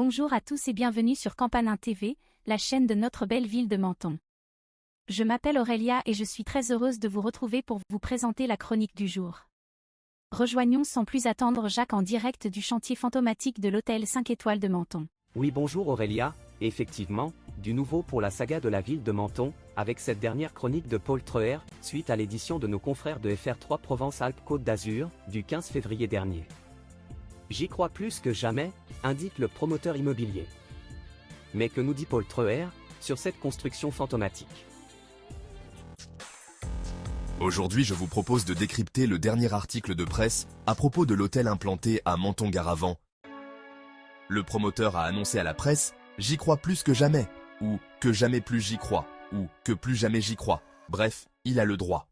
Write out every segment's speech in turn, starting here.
Bonjour à tous et bienvenue sur Campanin TV, la chaîne de notre belle ville de Menton. Je m'appelle Aurélia et je suis très heureuse de vous retrouver pour vous présenter la chronique du jour. Rejoignons sans plus attendre Jacques en direct du chantier fantomatique de l'hôtel 5 étoiles de Menton. Oui, bonjour Aurélia, effectivement, du nouveau pour la saga de la ville de Menton, avec cette dernière chronique de Paul Treuer, suite à l'édition de nos confrères de FR3 Provence-Alpes-Côte d'Azur, du 15 février dernier. J'y crois plus que jamais, indique le promoteur immobilier. Mais que nous dit Paul Treuer sur cette construction fantomatique? Aujourd'hui, je vous propose de décrypter le dernier article de presse à propos de l'hôtel implanté à Menton-Garavant. Le promoteur a annoncé à la presse « J'y crois plus que jamais » ou « Que jamais plus j'y crois » ou « Que plus jamais j'y crois ». Bref, il a le droit.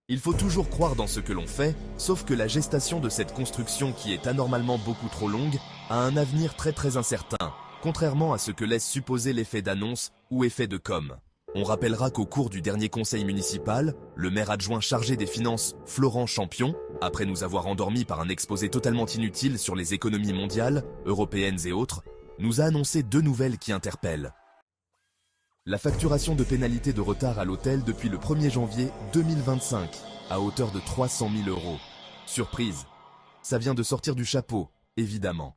Il faut toujours croire dans ce que l'on fait, sauf que la gestation de cette construction qui est anormalement beaucoup trop longue a un avenir très incertain, contrairement à ce que laisse supposer l'effet d'annonce ou effet de com'. On rappellera qu'au cours du dernier conseil municipal, le maire adjoint chargé des finances, Florent Champion, après nous avoir endormis par un exposé totalement inutile sur les économies mondiales, européennes et autres, nous a annoncé deux nouvelles qui interpellent. La facturation de pénalités de retard à l'hôtel depuis le 1er janvier 2025, à hauteur de 300 000 €. Surprise, ça vient de sortir du chapeau, évidemment.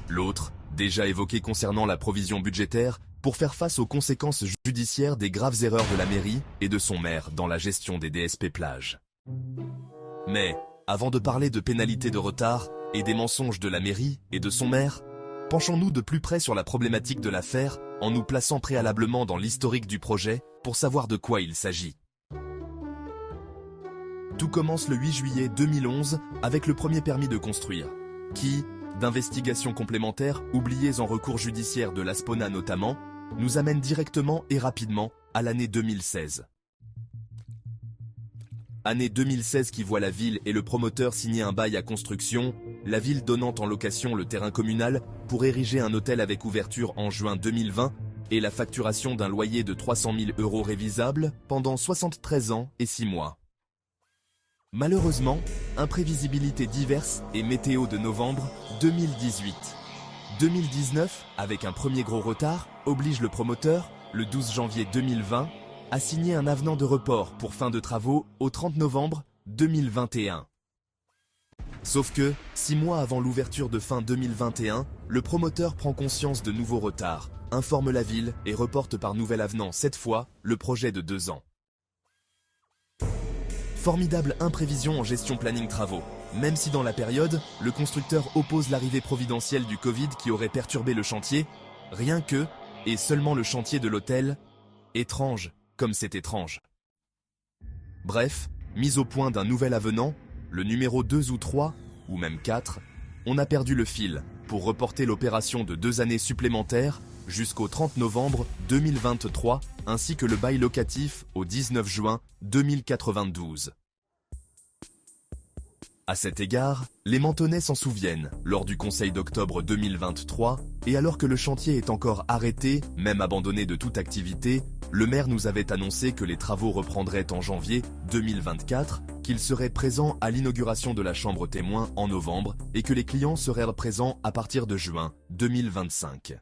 L'autre, déjà évoqué concernant la provision budgétaire, pour faire face aux conséquences judiciaires des graves erreurs de la mairie et de son maire dans la gestion des DSP plages. Mais, avant de parler de pénalités de retard et des mensonges de la mairie et de son maire, penchons-nous de plus près sur la problématique de l'affaire en nous plaçant préalablement dans l'historique du projet pour savoir de quoi il s'agit. Tout commence le 8 juillet 2011 avec le premier permis de construire, qui, d'investigations complémentaires oubliées en recours judiciaire de l'Aspona notamment, nous amène directement et rapidement à l'année 2016. Année 2016 qui voit la ville et le promoteur signer un bail à construction, la ville donnant en location le terrain communal pour ériger un hôtel avec ouverture en juin 2020 et la facturation d'un loyer de 300 000 € révisable pendant 73 ans et 6 mois. Malheureusement, imprévisibilités diverses et météo de novembre 2018. 2019, avec un premier gros retard, oblige le promoteur, le 12 janvier 2020, à signer un avenant de report pour fin de travaux au 30 novembre 2021. Sauf que, 6 mois avant l'ouverture de fin 2021, le promoteur prend conscience de nouveaux retards, informe la ville et reporte par nouvel avenant cette fois le projet de 2 ans. Formidable imprévision en gestion planning travaux, même si dans la période, le constructeur oppose l'arrivée providentielle du Covid qui aurait perturbé le chantier, rien que, et seulement le chantier de l'hôtel, étrange comme c'est étrange. Bref, mise au point d'un nouvel avenant, le numéro 2 ou 3, ou même 4, on a perdu le fil pour reporter l'opération de 2 années supplémentaires jusqu'au 30 novembre 2023, ainsi que le bail locatif au 19 juin 2092. À cet égard, les Mentonnais s'en souviennent, lors du conseil d'octobre 2023, et alors que le chantier est encore arrêté, même abandonné de toute activité, le maire nous avait annoncé que les travaux reprendraient en janvier 2024, qu'il serait présent à l'inauguration de la chambre témoin en novembre et que les clients seraient présents à partir de juin 2025.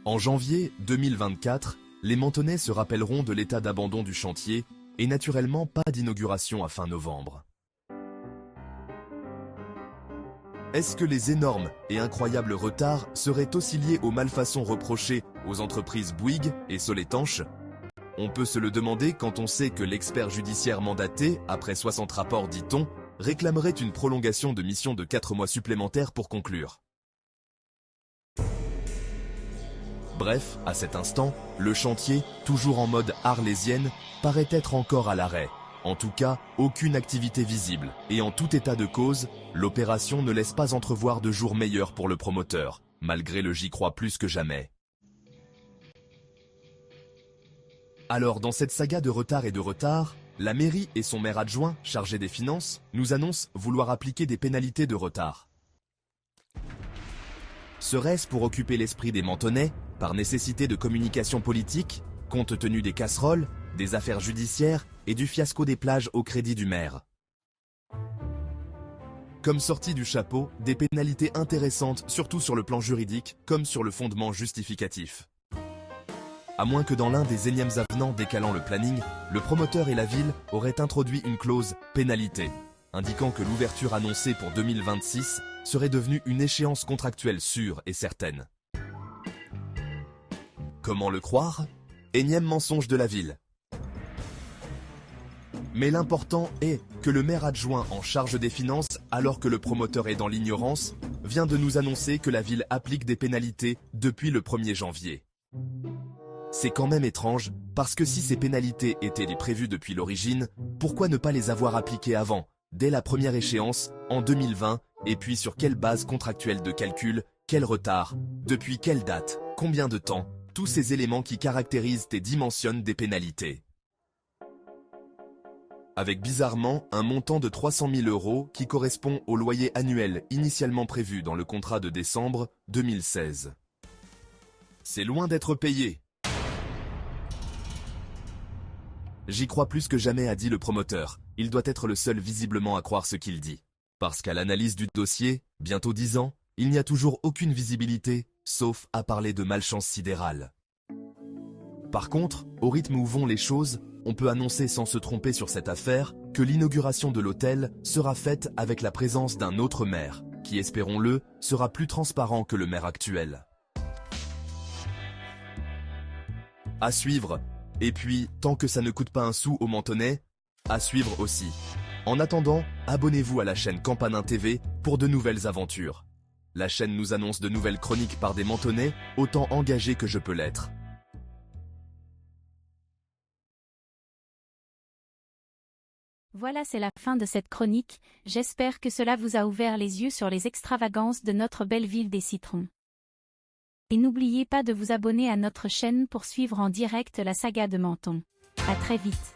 En janvier 2024, les Mentonnais se rappelleront de l'état d'abandon du chantier et naturellement pas d'inauguration à fin novembre. Est-ce que les énormes et incroyables retards seraient aussi liés aux malfaçons reprochées aux entreprises Bouygues et Soletanche? On peut se le demander quand on sait que l'expert judiciaire mandaté, après 60 rapports dit-on, réclamerait une prolongation de mission de 4 mois supplémentaires pour conclure. Bref, à cet instant, le chantier, toujours en mode arlésienne, paraît être encore à l'arrêt. En tout cas, aucune activité visible. Et en tout état de cause, l'opération ne laisse pas entrevoir de jours meilleurs pour le promoteur, malgré le j'y crois plus que jamais. Alors, dans cette saga de retard, la mairie et son maire adjoint, chargé des finances, nous annoncent vouloir appliquer des pénalités de retard. Serait-ce pour occuper l'esprit des Mentonnais, par nécessité de communication politique, compte tenu des casseroles, des affaires judiciaires et du fiasco des plages au crédit du maire? Comme sorti du chapeau, des pénalités intéressantes surtout sur le plan juridique comme sur le fondement justificatif. À moins que dans l'un des énièmes avenants décalant le planning, le promoteur et la ville auraient introduit une clause « pénalité », indiquant que l'ouverture annoncée pour 2026 serait devenue une échéance contractuelle sûre et certaine. Comment le croire? Énième mensonge de la ville. Mais l'important est que le maire adjoint en charge des finances, alors que le promoteur est dans l'ignorance, vient de nous annoncer que la ville applique des pénalités depuis le 1er janvier. C'est quand même étrange, parce que si ces pénalités étaient les prévues depuis l'origine, pourquoi ne pas les avoir appliquées avant, dès la première échéance, en 2020, et puis sur quelle base contractuelle de calcul, quel retard, depuis quelle date, combien de temps, tous ces éléments qui caractérisent et dimensionnent des pénalités. Avec bizarrement un montant de 300 000 € qui correspond au loyer annuel initialement prévu dans le contrat de décembre 2016. C'est loin d'être payé. J'y crois plus que jamais, a dit le promoteur. Il doit être le seul visiblement à croire ce qu'il dit. Parce qu'à l'analyse du dossier, bientôt 10 ans, il n'y a toujours aucune visibilité, sauf à parler de malchance sidérale. Par contre, au rythme où vont les choses, on peut annoncer sans se tromper sur cette affaire que l'inauguration de l'hôtel sera faite avec la présence d'un autre maire, qui, espérons-le, sera plus transparent que le maire actuel. À suivre, et puis, tant que ça ne coûte pas un sou au Mentonnais, à suivre aussi. En attendant, abonnez-vous à la chaîne Campanin TV pour de nouvelles aventures. La chaîne nous annonce de nouvelles chroniques par des Mentonnais, autant engagés que je peux l'être. Voilà, c'est la fin de cette chronique. J'espère que cela vous a ouvert les yeux sur les extravagances de notre belle ville des citrons. Et n'oubliez pas de vous abonner à notre chaîne pour suivre en direct la saga de Menton. À très vite.